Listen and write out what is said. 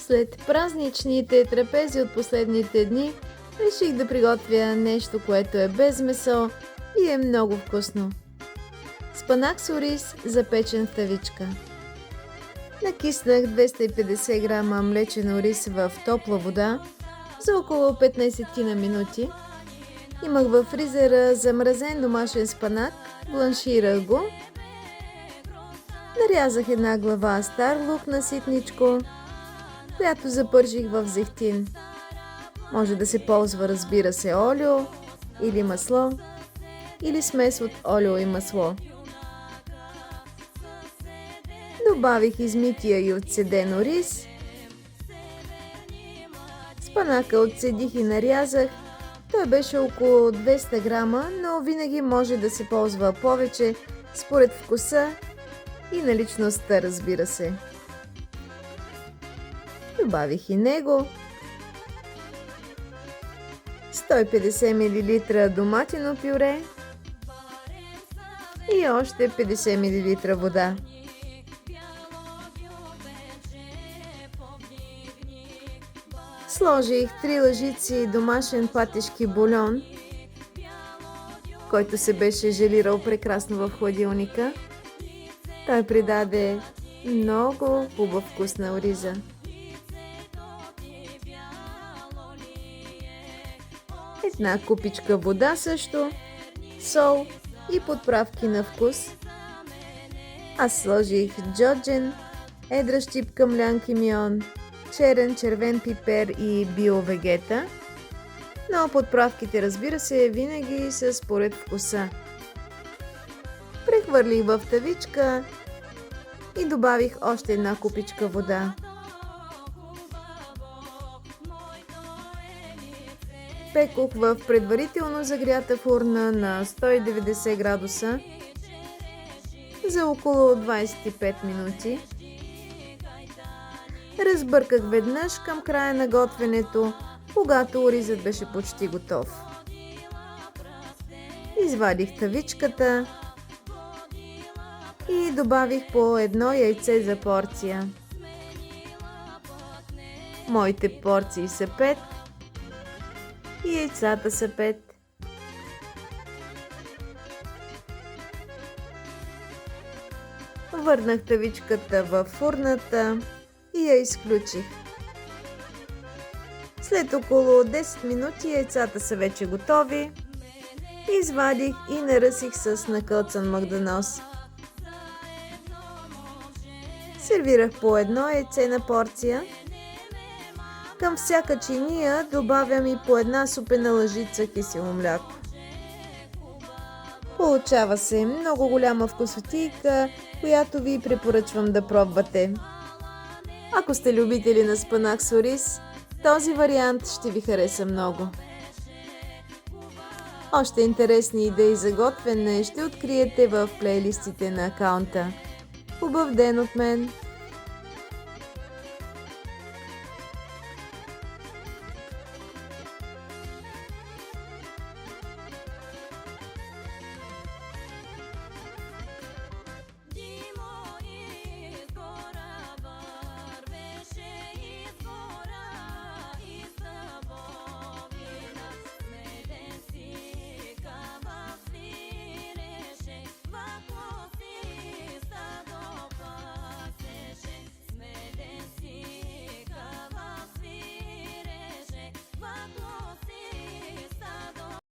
След празничните трапези от последните дни, реших да приготвя нещо, което е без месо и е много вкусно. Спанак с ориз, запечен в тавичка. Накиснах 250 грама млечен ориз в топла вода за около 15 на минути. Имах във фризера замразен домашен спанак, бланширах го. Нарязах една глава стар лук на ситничко, която запържих в зехтин. Може да се ползва, разбира се, олио или масло, или смес от олио и масло. Добавих измития и отцеден ориз. Спанака отцедих и нарязах. Той беше около 200 грама, но винаги може да се ползва повече, според вкуса и наличността, разбира се. Добавих и него. 150 мл доматино пюре и още 50 мл вода. Сложих 3 лъжици домашен патешки бульон, който се беше желирал прекрасно в хладилника. Той придаде много хубав вкус на ориза. Една купичка вода също, сол и подправки на вкус. Аз сложих джоджен, едра щипка млян кимион, червен пипер и биовегета, но подправките, разбира се, винаги са според вкуса. Прехвърлих в тавичка и добавих още една купичка вода. Пекох в предварително загрята фурна на 190 градуса за около 25 минути. Разбърках веднъж към края на готвенето, когато оризът беше почти готов. Извадих тавичката и добавих по едно яйце за порция. Моите порции са 5 и яйцата са 5. Върнах тавичката във фурната и я изключих. След около 10 минути яйцата са вече готови. Извадих и наръсих с накълцан магданоз. Сервирах по едно яйце на порция. Към всяка чиния добавям и по една супена лъжица кисело мляко. Получава се много голяма вкусотийка, която ви препоръчвам да пробвате. Ако сте любители на спанак с ориз, този вариант ще ви хареса много. Още интересни идеи за готвене ще откриете в плейлистите на акаунта. Хубав ден от мен!